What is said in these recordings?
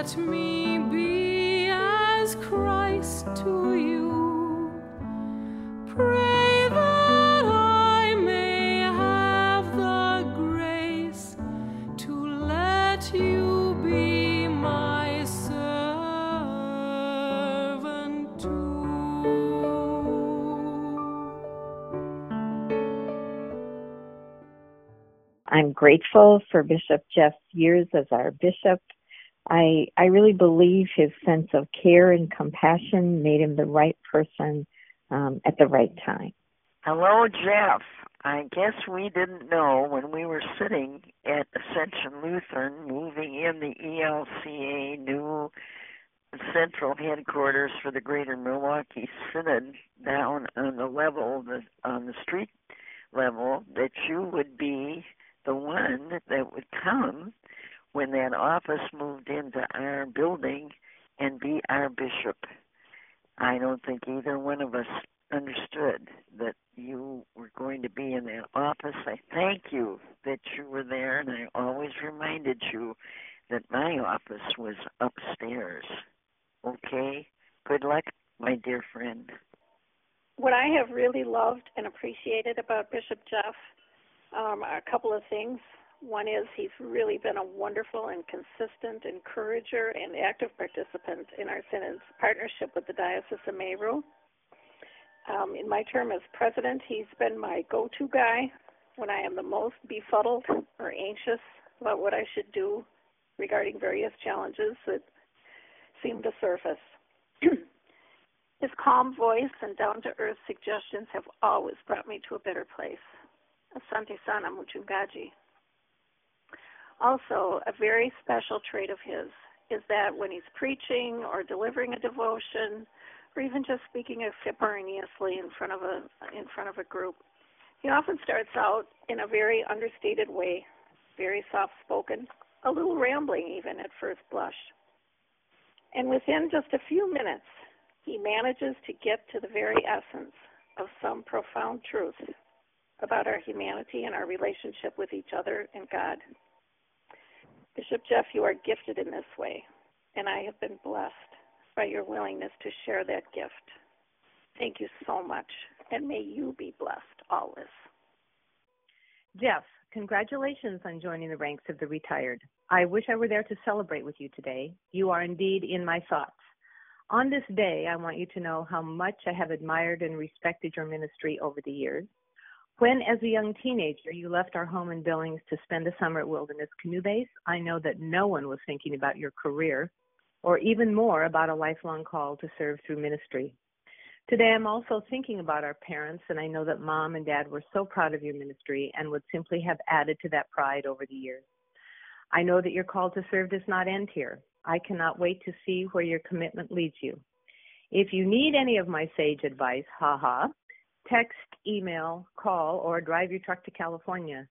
let me be as Christ to you. Pray that I may have the grace to let you be my servant too. I'm grateful for Bishop Jeff's years as our bishop. I really believe his sense of care and compassion made him the right person at the right time. Hello, Jeff. I guess we didn't know when we were sitting at Ascension Lutheran, moving in the ELCA new central headquarters for the greater Milwaukee Synod down on the level, on the street level, that you would be the one that would come when that office moved into our building and be our bishop. I don't think either one of us understood that you were going to be in that office. I thank you that you were there, and I always reminded you that my office was upstairs. Okay? Good luck, my dear friend. What I have really loved and appreciated about Bishop Jeff are a couple of things. One is he's really been a wonderful and consistent encourager and active participant in our Synod's partnership with the Diocese of Mayville. In my term as president, he's been my go-to guy when I am the most befuddled or anxious about what I should do regarding various challenges that seem to surface. His calm voice and down-to-earth suggestions have always brought me to a better place. Asante sana mchungaji. Also, a very special trait of his is that when he's preaching or delivering a devotion, or even just speaking extemporaneously in front of a group, he often starts out in a very understated way, very soft-spoken, a little rambling even at first blush. And within just a few minutes, he manages to get to the very essence of some profound truth about our humanity and our relationship with each other and God. Bishop Jeff, you are gifted in this way, and I have been blessed by your willingness to share that gift. Thank you so much, and may you be blessed always. Jeff, congratulations on joining the ranks of the retired. I wish I were there to celebrate with you today. You are indeed in my thoughts. On this day, I want you to know how much I have admired and respected your ministry over the years. When, as a young teenager, you left our home in Billings to spend a summer at Wilderness Canoe Base, I know that no one was thinking about your career, or even more about a lifelong call to serve through ministry. Today, I'm also thinking about our parents, and I know that Mom and Dad were so proud of your ministry and would simply have added to that pride over the years. I know that your call to serve does not end here. I cannot wait to see where your commitment leads you. If you need any of my sage advice, text, email, call, or drive your truck to California.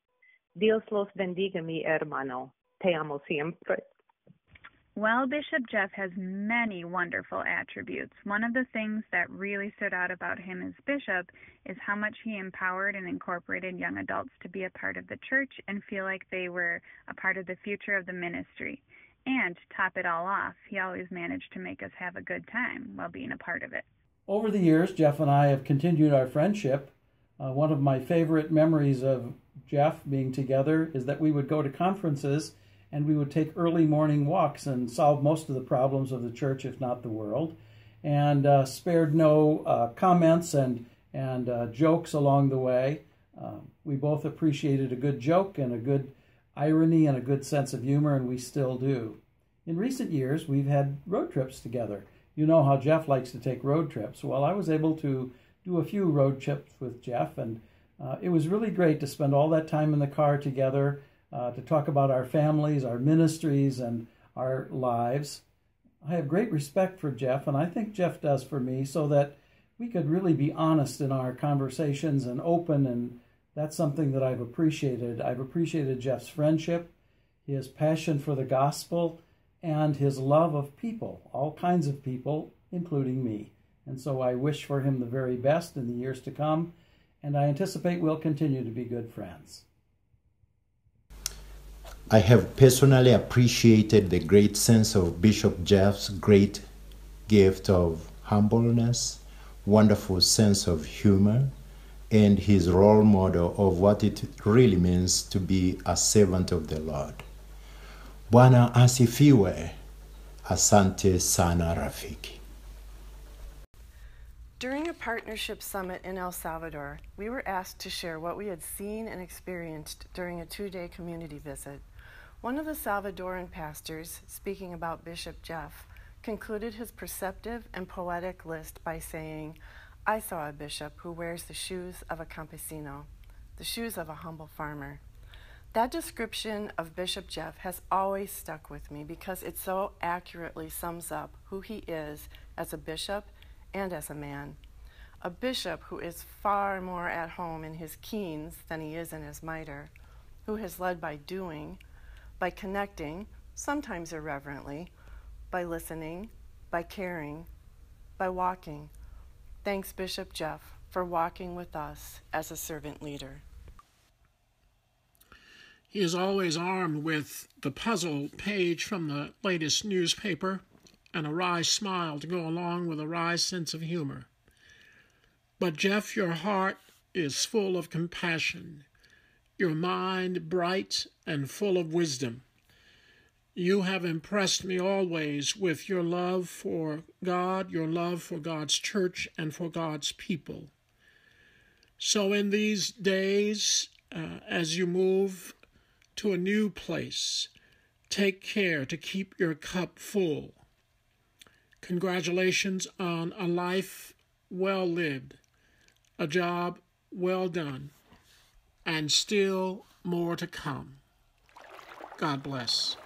Dios los bendiga, mi hermano. Te amo siempre. Well, Bishop Jeff has many wonderful attributes. One of the things that really stood out about him as bishop is how much he empowered and incorporated young adults to be a part of the church and feel like they were a part of the future of the ministry. And to top it all off, he always managed to make us have a good time while being a part of it. Over the years, Jeff and I have continued our friendship. One of my favorite memories of Jeff being together is that we would go to conferences and we would take early morning walks and solve most of the problems of the church, if not the world, and spared no comments and jokes along the way. We both appreciated a good joke and a good irony and a good sense of humor, and we still do. In recent years, we've had road trips together. You know how Jeff likes to take road trips. Well, I was able to do a few road trips with Jeff, and it was really great to spend all that time in the car together to talk about our families, our ministries, and our lives. I have great respect for Jeff, and I think Jeff does for me, so that we could really be honest in our conversations and open, and that's something that I've appreciated. I've appreciated Jeff's friendship, his passion for the gospel, and his love of people, all kinds of people, including me. And so I wish for him the very best in the years to come, and I anticipate we'll continue to be good friends. I have personally appreciated the great sense of Bishop Jeff's great gift of humbleness, wonderful sense of humor, and his role model of what it really means to be a servant of the Lord. Bwana asifiwe. Asante sana rafiki. During a partnership summit in El Salvador, we were asked to share what we had seen and experienced during a 2-day community visit. One of the Salvadoran pastors, speaking about Bishop Jeff, concluded his perceptive and poetic list by saying, "I saw a bishop who wears the shoes of a campesino, the shoes of a humble farmer." That description of Bishop Jeff has always stuck with me because it so accurately sums up who he is as a bishop and as a man. A bishop who is far more at home in his keens than he is in his mitre, who has led by doing, by connecting, sometimes irreverently, by listening, by caring, by walking. Thanks, Bishop Jeff, for walking with us as a servant leader. He is always armed with the puzzle page from the latest newspaper and a wry smile to go along with a wry sense of humor. But Jeff, your heart is full of compassion, your mind bright and full of wisdom. You have impressed me always with your love for God, your love for God's church, and for God's people. So in these days, as you move to a new place, take care to keep your cup full. Congratulations on a life well lived, a job well done, and still more to come. God bless.